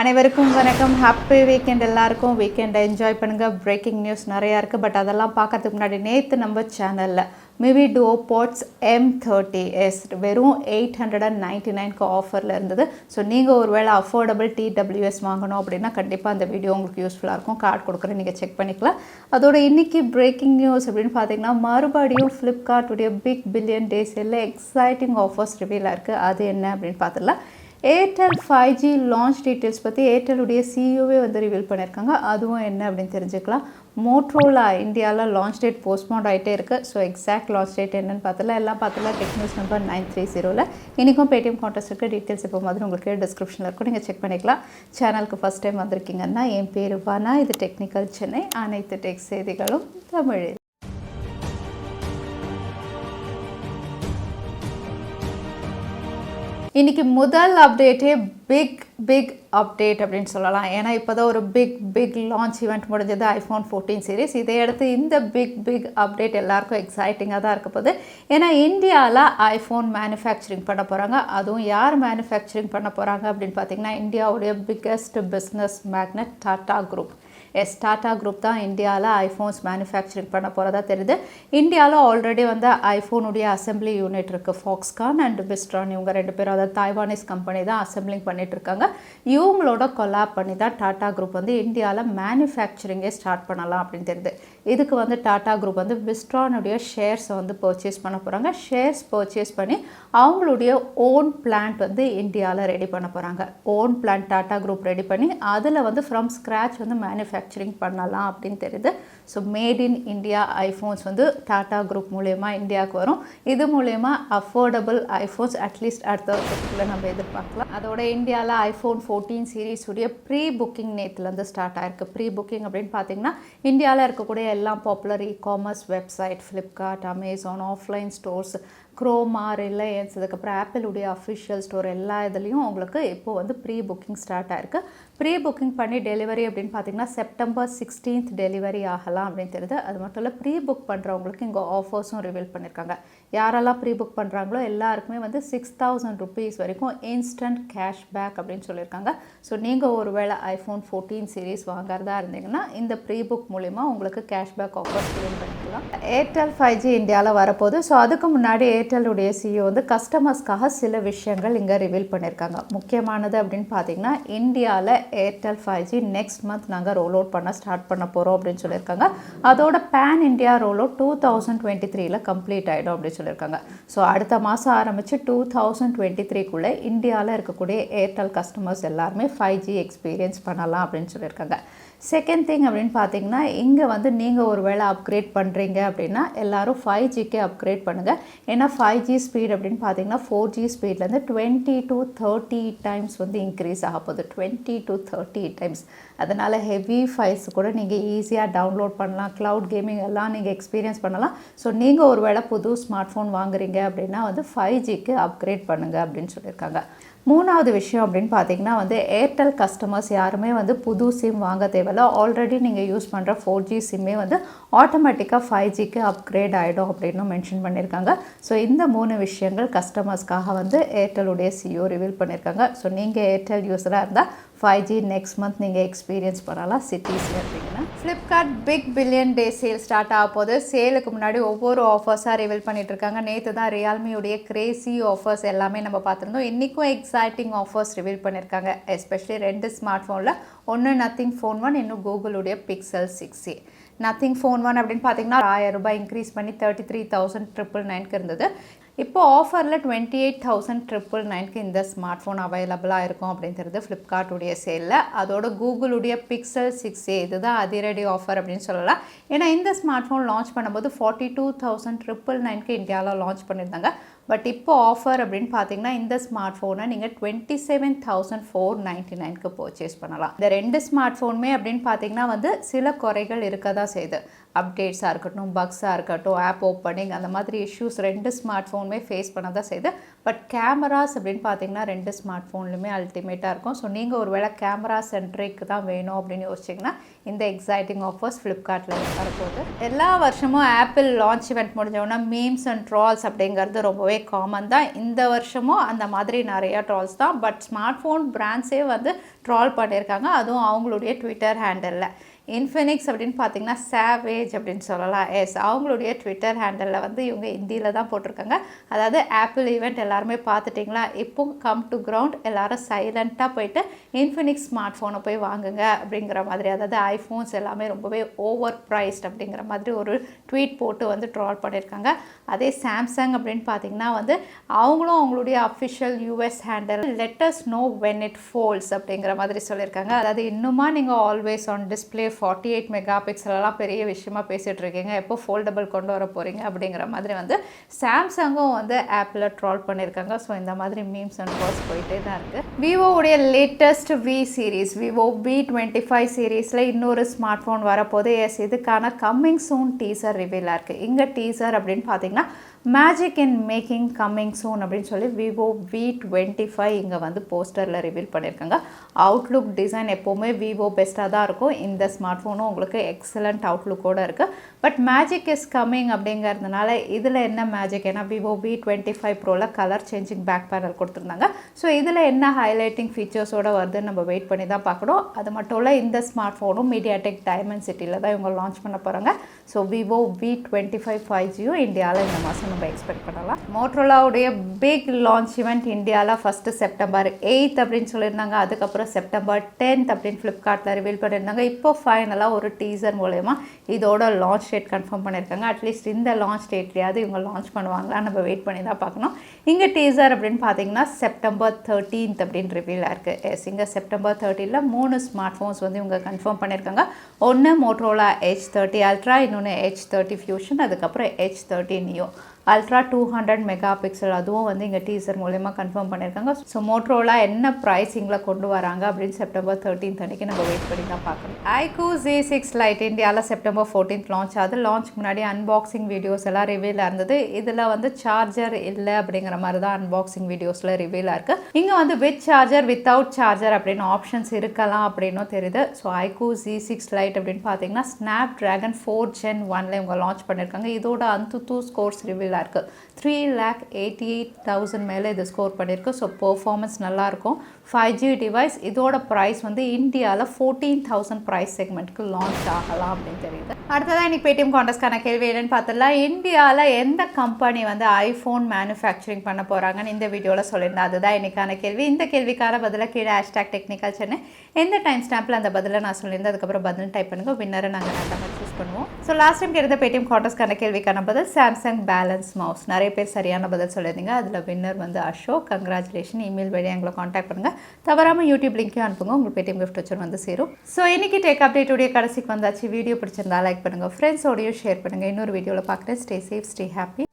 அனைவருக்கும் வணக்கம். Happy weekend. எல்லாருக்கும் வீக்கெண்டை என்ஜாய் பண்ணுங்கள். பிரேக்கிங் நியூஸ் நிறையா இருக்குது. பட் அதெல்லாம் பார்க்கறதுக்கு முன்னாடி நேற்று நம்ம சேனலில் மிவி டூ போர்ட்ஸ் M30s வெறும் 899க்கு ஆஃபரில் இருந்தது. ஸோ நீங்கள் ஒரு வேளை அஃபோர்டபுள் TWS வாங்கணும் அப்படின்னா கண்டிப்பாக அந்த வீடியோ உங்களுக்கு யூஸ்ஃபுல்லாக இருக்கும். கார்டு கொடுக்குறேன், நீங்கள் செக் பண்ணிக்கலாம். அதோட இன்றைக்கி பிரேக்கிங் நியூஸ் அப்படின்னு பார்த்தீங்கன்னா மறுபடியும் ஃப்ளிப்கார்ட்டுடைய பிக் பில்லியன் டே சேலில் எக்ஸைட்டிங் ஆஃபர்ஸ் ரிவீலாக இருக்குது. அது என்ன அப்படின்னு பார்த்துடலாம். Airtel 5G லான்ச் டீட்டெயில்ஸ் பற்றி ஏர்டெலுடைய சிஇஓவே வந்து ரிவீல் பண்ணியிருக்காங்க. அதுவும் என்ன அப்படின்னு தெரிஞ்சுக்கலாம். மோட்ரோலா இந்தியாவில் லான்ச் டேட் போஸ்ட்போன் ஆகிட்டே இருக்குது. ஸோ எக்ஸாக்ட் லான்ச் டேட் என்னன்னு பார்த்தலாம். எல்லாம் பார்த்தலாம் டெக் நியூஸ் நம்பர் 930ல் இன்றைக்கும் பேடிஎம் கான்டெஸ்ட் இருக்குது. டீட்டெயில்ஸ் இப்போ மாதிரி உங்களுக்கு டிஸ்கிரிப்ஷனில் இருக்கும், நீங்கள் செக் பண்ணிக்கலாம். சேனலுக்கு ஃபஸ்ட் டைம் வந்திருக்கீங்கன்னா என் பேர் வானா, இது டெக்னிக்கல் சென்னை. அனைத்து டெக் செய்திகளும் தமிழில். இன்றைக்கி முதல் அப்டேட்டே பிக் அப்டேட் அப்படின்னு சொல்லலாம். ஏன்னா இப்போ தான் ஒரு பிக் லான்ச் ஈவெண்ட் முடிஞ்சது iPhone 14 சீரிஸ். இதை அடுத்து இந்த பிக் அப்டேட் எல்லாருக்கும் எக்ஸைட்டிங்காக தான் இருக்க போகுது. ஏன்னா இந்தியாவில் ஐஃபோன் மேனுஃபேக்சரிங் பண்ண போகிறாங்க. அதுவும் யார் மேனுஃபேக்சரிங் பண்ண போகிறாங்க அப்படின்னு பார்த்தீங்கன்னா இந்தியாவுடைய biggest business magnet Tata group. Tata group தான் இந்தியாவில் ஐஃபோன்ஸ் மேனுஃபேக்சரிங் பண்ண போகிறதா தெரியுது. இந்தியாவில் ஆல்ரெடி வந்து ஐஃபோனுடைய அசம்பிளி யூனிட் இருக்குது. ஃபாக்ஸ்கான் அண்ட் பிஸ்ட்ரான், இவங்க ரெண்டு பேரும், அதாவது தாய்வானீஸ் கம்பெனி தான் அசம்பிளிங் பண்ணிட்டு இருக்காங்க. இவங்களோட கொலாப் பண்ணி தான் டாடா குரூப் வந்து இந்தியாவில் மேனுஃபேக்சரிங்கே ஸ்டார்ட் பண்ணலாம் அப்படின்னு தெரியுது. இதுக்கு வந்து டாடா குரூப் வந்து பிஸ்ட்ரானுடைய ஷேர்ஸை வந்து பர்ச்சேஸ் பண்ண போகிறாங்க. ஷேர்ஸ் பர்ச்சேஸ் பண்ணி அவங்களுடைய ஓன் பிளான்ட் வந்து இந்தியாவில் ரெடி பண்ண போகிறாங்க. Own plant Tata group ready பண்ணி அதில் வந்து ஃப்ரம் ஸ்க்ராச் வந்து மேனுஃபேக்சரிங் பண்ணலாம் அப்படின்னு தெரியுது. So made in India iPhones வந்து டாடா குரூப் மூலயமா இந்தியாவுக்கு வரும். இது மூலயமா அஃபோர்டபுள் ஐஃபோன்ஸ் அட்லீஸ்ட் அடுத்த வருஷத்துக்குள்ளே நம்ம எதிர்பார்க்கலாம். அதோட இந்தியாவில் iPhone 14 சீரீஸுடைய ப்ரீ புக்கிங் நேற்றுலேருந்து ஸ்டார்ட் ஆயிருக்கு. ப்ரீ புக்கிங் அப்படின்னு பார்த்தீங்கன்னா இந்தியாவில் இருக்கக்கூடிய எல்லா popular e-commerce website, Flipkart, Amazon, offline stores, Croma, Reliance, அதுக்கப்புறம் ஆப்பிளுடைய அஃபிஷியல் ஸ்டோர், எல்லா இதுலேயும் உங்களுக்கு இப்போது வந்து ப்ரீ புக்கிங் ஸ்டார்ட் ஆயிருக்கு. ப்ரீ புக்கிங் பண்ணி டெலிவரி அப்படின்னு பார்த்தீங்கன்னா செப்டம்பர் 16 டெலிவரி ஆகலாம் அப்படின்னு தெரியுது. அது மட்டும் இல்லை, ப்ரீ புக் பண்ணுறவங்களுக்கு இங்கே ஆஃபர்ஸும் ரிவீல் பண்ணியிருக்காங்க. யாரெல்லாம் ப்ரீ புக் பண்ணுறாங்களோ எல்லாருக்குமே வந்து 6000 rupees வரைக்கும் இன்ஸ்டன்ட் கேஷ்பேக் அப்படின்னு சொல்லியிருக்காங்க. ஸோ நீங்கள் ஒரு வேளை iPhone 14 சீரீஸ் வாங்குறதா இருந்தீங்கன்னா இந்த ப்ரீ புக் மூலிமா உங்களுக்கு கேஷ்பேக் ஆஃபர்ஸ் ரிவீல் பண்ணிக்கலாம். ஏர்டெல் 5G இந்தியாவில் வரப்போகுது. ஸோ அதுக்கு முன்னாடி ஏர்டெலுடைய சிஇஓ வந்து கஸ்டமர்ஸ்க்காக சில விஷயங்கள் இங்கே ரிவீல் பண்ணியிருக்காங்க. முக்கியமானது அப்படின்னு பார்த்தீங்கன்னா இந்தியாவில் ஏர்டெல் 5G நெக்ஸ்ட் மந்த் நாங்கள் ரோல் அவுட் பண்ண ஸ்டார்ட் பண்ண போகிறோம் அப்படின்னு சொல்லியிருக்காங்க. அதோட பேன் இந்தியா ரோல் அவுட் 2023ல் கம்ப்ளீட் ஆகிடும் அப்படின்னு சொல்லியிருக்காங்க. ஸோ அடுத்த மாதம் ஆரம்பித்து 2023க்குள்ளே இந்தியாவில் இருக்கக்கூடிய ஏர்டெல் கஸ்டமர்ஸ் எல்லாருமே 5G எக்ஸ்பீரியன்ஸ் பண்ணலாம் அப்படின்னு சொல்லியிருக்காங்க. செகண்ட் திங் அப்படின்னு பார்த்தீங்கன்னா இங்கே வந்து நீங்கள் ஒரு வேளை அப்கிரேட் பண்ணுறீங்க அப்படின்னா எல்லோரும் 5Gக்கே அப்கிரேட் பண்ணுங்கள். ஏன்னா 5G ஸ்பீட் அப்படின்னு பார்த்தீங்கன்னா 4G ஸ்பீட்லேருந்து 20 to 30 டைம்ஸ் வந்து இன்க்ரீஸ் ஆக போகுது. 20 to 30 டைம்ஸ். அதனால் ஹெவி ஃபைல்ஸ் கூட நீங்கள் ஈஸியாக டவுன்லோட் பண்ணலாம். க்ளவுட் கேமிங் எல்லாம் நீங்கள் எக்ஸ்பீரியன்ஸ் பண்ணலாம். ஸோ நீங்கள் ஒரு வேளை புது ஸ்மார்ட் ஃபோன் வாங்குறீங்க அப்படின்னா வந்து 5Gக்கு அப்கிரேட் பண்ணுங்கள் அப்படின்னு சொல்லியிருக்காங்க. மூணாவது விஷயம் அப்படின்னு பார்த்தீங்கன்னா வந்து ஏர்டெல் கஸ்டமர்ஸ் யாருமே வந்து புது சிம் வாங்க தேவையில்ல. ஆல்ரெடி நீங்கள் யூஸ் பண்ணுற 4G சிம்மே வந்து ஆட்டோமேட்டிக்காக 5Gக்கு அப்கிரேட் ஆகிடும் அப்படின்னு மென்ஷன் பண்ணியிருக்காங்க. ஸோ இந்த 3 விஷயங்கள் கஸ்டமர்ஸ்க்காக வந்து ஏர்டெலுடைய சிஇஓ ரிவீல் பண்ணியிருக்காங்க. ஸோ நீங்கள் ஏர்டெல் யூஸராக இருந்தால் 5G நெக்ஸ்ட் மந்த் நீங்கள் எக்ஸ்பீரியன்ஸ் பண்ணலாம் சிட்டிஸில் இருந்தீங்கன்னா. Flipkart big billion day sale start ஆக போது. சேலுக்கு முன்னாடி ஒவ்வொரு ஆஃபர்ஸாக ரிவீல் பண்ணிட்டு இருக்காங்க. நேற்று தான் ரியல்மியுடைய கிரேசி ஆஃபர்ஸ் எல்லாமே நம்ம பார்த்துருந்தோம். இன்றைக்கும் எக்ஸைட்டிங் ஆஃபர்ஸ் ரிவீல் பண்ணியிருக்காங்க. எஸ்பெஷலி 2 ஸ்மார்ட் ஃபோனில், ஒன்று நத்திங் ஃபோன் 1, இன்னும் கூகுளுடைய பிக்சல் 6a. நத்திங் ஃபோன் 1 அப்படின்னு பார்த்தீங்கன்னா 1000 ரூபாய் இன்க்ரீஸ் பண்ணி 33,999க்கு இருந்தது. இப்போ ஆஃபரில் 28,999க்கு இந்த ஸ்மார்ட் ஃபோன் அவைலபிளாக இருக்கும் அப்படின்றது ஃப்ளிப்கார்ட்டுடைய சேலில். அதோட கூகுளுடைய பிக்சல் 6a இதுதான் அதிரடி ஆஃபர் அப்படின்னு சொல்லலாம். ஏன்னா இந்த ஸ்மார்ட் ஃபோன் லான்ச் பண்ணும்போது 42,999க்கு இந்தியாவில் லான்ச் பண்ணியிருந்தாங்க. பட் இப்போ ஆஃபர் அப்படின்னு பார்த்தீங்கன்னா இந்த ஸ்மார்ட் ஃபோனை நீங்கள் 27,499க்கு பர்ச்சேஸ் பண்ணலாம். இந்த 2 ஸ்மார்ட் ஃபோனுமே அப்படின்னு பார்த்தீங்கன்னா வந்து சில குறைகள் இருக்க தான் செய்யுது. அப்டேட்ஸாக இருக்கட்டும், பக்ஸாக இருக்கட்டும், ஆப் ஓப்பனிங், அந்த மாதிரி இஷ்யூஸ் 2 ஸ்மார்ட் ஃபோனுமே ஃபேஸ் பண்ண தான் செய்யுது. பட் கேமராஸ் அப்படின்னு பார்த்தீங்கன்னா 2 ஸ்மார்ட் ஃபோன்லையுமே அல்டிமேட்டாக இருக்கும். ஸோ நீங்கள் ஒரு வேளை கேமரா சென்ட்ரிக் தான் வேணும் அப்படின்னு யோசிச்சிங்கன்னா இந்த எக்ஸைட்டிங் ஆஃபர்ஸ் ஃப்ளிப்கார்ட்டில் வரப்போகுது. எல்லா வருஷமும் ஆப்பிள் லான்ச் இவெண்ட் முடிஞ்சோன்னா மீம்ஸ் அண்ட் ட்ரால்ஸ் அப்படிங்கிறது ரொம்பவே காமன் தான். இந்த வருஷமும் அந்த மாதிரி நிறையா ட்ரால்ஸ் தான். பட் ஸ்மார்ட் ஃபோன் பிராண்ட்ஸே வந்து ட்ரால் பண்ணியிருக்காங்க, அதுவும் அவங்களுடைய ட்விட்டர் ஹேண்டலில். இன்ஃபினிக்ஸ் அப்படின்னு பார்த்தீங்கன்னா சேவேஜ் அப்படின்னு சொல்லலாம். அவங்களுடைய ட்விட்டர் ஹேண்டலில் வந்து இவங்க ஹிந்தியில் தான் போட்டிருக்காங்க. அதாவது ஆப்பிள் ஈவெண்ட் எல்லாருமே பார்த்துட்டிங்களா, இப்போ கம் டு கிரவுண்ட், எல்லாரும் சைலண்ட்டாக போயிட்டு இன்ஃபினிக்ஸ் ஸ்மார்ட் ஃபோனை போய் வாங்குங்க அப்படிங்கிற மாதிரி. அதாவது ஐஃபோன்ஸ் எல்லாமே ரொம்பவே ஓவர் ப்ரைஸ்ட் அப்படிங்கிற மாதிரி ஒரு ட்வீட் போட்டு வந்து ட்ரால் பண்ணியிருக்காங்க. அதே சாம்சங் அப்படின்னு பார்த்தீங்கன்னா வந்து அவங்களும் அவங்களுடைய official US handle let's know when it folds அப்படிங்கிற மாதிரி சொல்லியிருக்காங்க. அதாவது இன்னுமா நீங்கள் ஆல்வேஸ் ஆன் டிஸ்பிளே 48 மெகா பிக்சலெலாம் பெரிய விஷயமா பேசிகிட்டு இருக்கீங்க, எப்போ ஃபோல்டபிள் கொண்டு வர போகிறீங்க அப்படிங்கிற மாதிரி வந்து சாம்சங்கும் வந்து ஆப்பில் ட்ரால் பண்ணியிருக்காங்க. ஸோ இந்த மாதிரி மீம்ஸ் அண்ட் ட்ரால்ஸ் போயிட்டே தான் இருக்குது. விவோவுடைய latest V series Vivo V25 சீரீஸில் இன்னொரு ஸ்மார்ட் ஃபோன் வரப்போது. இதுக்கான கம்மிங் சூன் டீசர் ரிவீலாக இருக்குது. இங்கே டீசர் அப்படின்னு பார்த்தீங்கன்னா magic in making coming soon அப்படின்னு சொல்லி விவோ V25 இங்கே வந்து போஸ்டரில் ரிவீல் பண்ணியிருக்காங்க. அவுட்லுக் டிசைன் எப்போவுமே விவோ பெஸ்ட்டாக தான் இருக்கும். இந்த ஸ்மார்ட் ஃபோனும் உங்களுக்கு எக்ஸலண்ட் அவுட்லுக்கோடு இருக்குது. பட் மேஜிக் இஸ் கம்மிங் அப்படிங்கிறதுனால இதில் என்ன மேஜிக், ஏன்னா விவோ V25 ப்ரோவில் கலர் சேஞ்சிங் பேக் பேனல் கொடுத்துருந்தாங்க. ஸோ இதில் என்ன ஹைலைட்டிங் ஃபீச்சர்ஸோடு வருதுன்னு நம்ம வெயிட் பண்ணி தான் பார்க்கணும். அது மட்டும் இல்லை, இந்த ஸ்மார்ட் ஃபோனும் மீடியாடெக் டைமென்சிட்டியில் தான் இவங்க லான்ச் பண்ண போகிறாங்க. ஸோ விவோ V25 5G இந்தியாவில் இந்த மாதம் நம்ம எக்ஸ்பெக்ட் பண்ணலாம். மோட்டோரோலாவுடைய பிக் லான்ச் ஈவெண்ட் இந்தியாவில் ஃபஸ்ட்டு செப்டம்பர் 8 அப்படின்னு சொல்லியிருந்தாங்க. அதுக்கப்புறம் செப்டம்பர் 10 அப்படின்னு ஃப்ளிப்கார்ட்டில் ரிவீல் பண்ணியிருந்தாங்க. இப்போ ஃபைனலாக ஒரு டீசர் மூலயமா இதோட லான்ச் டேட் கன்ஃபார்ம் பண்ணியிருக்காங்க. அட்லீஸ்ட் இந்த லான்ச் டேட்லையாவது இவங்க லான்ச் பண்ணுவாங்களா நம்ம வெயிட் பண்ணி தான் பார்க்கணும். இங்கே டீசர் அப்படின்னு பார்த்தீங்கன்னா செப்டம்பர் 13 அப்படின்னு ரிவீலாக இருக்குது. இங்கே செப்டம்பர் 13ல் 3 ஸ்மார்ட் ஃபோன்ஸ் வந்து இவங்க கன்ஃபார்ம் பண்ணியிருக்காங்க. ஒன்று மோட்டோரோலா H30 அல்ட்ரா, இன்னொன்று H30 ஃபியூஷன், அதுக்கப்புறம் H30 neo ultra 200 mega pixel. அதுவும் வந்து இங்கே டீசர் மூலயமா கன்ஃபார்ம் பண்ணியிருக்காங்க. ஸோ மோட்டோரோலா என்ன ப்ரைஸிங்கில் கொண்டு வராங்க அப்படின்னு செப்டம்பர் 13 அன்றைக்கி நம்ம வெயிட் பண்ணி தான் பார்க்கணும். iQOO Z6 Lite இந்தியாவில் செப்டம்பர் 14 லான்ச் ஆகுது. லான்ச்சுக்கு முன்னாடி அன்பாக்சிங் வீடியோஸ் எல்லாம் ரிவீலாக இருந்தது. இதில் வந்து சார்ஜர் இல்லை அப்படிங்கிற மாதிரி தான் அன்பாக்சிங் வீடியோஸில் ரிவீலாக இருக்குது. இங்கே வந்து வித் சார்ஜர் வித்தவுட் சார்ஜர் அப்படின்னு ஆப்ஷன்ஸ் இருக்கலாம் அப்படின்னும் தெரியுது. ஸோ iQOO Z6 Lite அப்படின்னு பார்த்தீங்கன்னா ஸ்னாப் ட்ராகன் 4 Gen 1 இவங்க லான்ச் பண்ணியிருக்காங்க. இதோட AnTuTu ஸ்கோர்ஸ் ரிவீல் இருக்கு. 3,88,000 மேலே இது ஸ்கோர் பண்ணியிருக்கு. ஸோ பெர்ஃபார்மன்ஸ் நல்லாயிருக்கும். 5G device. இதோட ப்ரைஸ் வந்து இந்தியாவில் 14,000 ப்ரைஸ் செக்மெண்ட்க்கு லான்ச் ஆகலாம் அப்படின்னு தெரியுது. அடுத்ததான் இன்னைக்கு பேடிஎம் கான்டெஸ்ட்கான கேள்வி என்னன்னு பார்த்துடலாம். இந்தியாவில் எந்த கம்பெனி வந்து ஐஃபோன் மேனுஃபேக்சரிங் பண்ண போகிறாங்கன்னு இந்த வீடியோவில் சொல்லியிருந்தேன். அதுதான் இன்னைக்கான கேள்வி. இந்த கேள்விக்கான பதிலாக கீழே #Technical Chennai எந்த டைம் ஸ்டாம்பில் அந்த பதிலை நான் சொல்லியிருந்தேன் அதுக்கப்புறம் பதில் டைப் பண்ணுங்க. வின்னரை நாங்கள் ரெண்டாக சூஸ் பண்ணுவோம். ஸோ லாஸ்ட் டைம் கேட்ட பேடிஎம் கான்டெஸ்ட்கான கேள்விக்கான பதில் சாம்சங் பேலன்ஸ் மவுஸ். நிறைய பேர் சரியான பதில் சொல்லியிருந்தீங்க. அதில் வின்னர் வந்து அசோக். கங்க்ராச்சுலேஷன். இமெயில் வழியாக எங்களை காண்டாக்ட் பண்ணுங்கள். தவறாமல் யூடியூப் லிங்க்கையும் அனுப்புங்க. உங்களுக்கு பேடிஎம் கிஃப்ட் வச்சு வந்து சேரும். ஸோ இன்றைக்கி டேக் அப்டேட்டுடைய கடைசிக்கு வந்தாச்சு. வீடியோ பிடிச்சிருந்தா லைக் பண்ணுங்கள், ஃப்ரெண்ட்ஸோடையும் ஷேர் பண்ணுங்கள். இன்னொரு வீடியோவில் பார்க்குறேன். Stay safe, stay happy.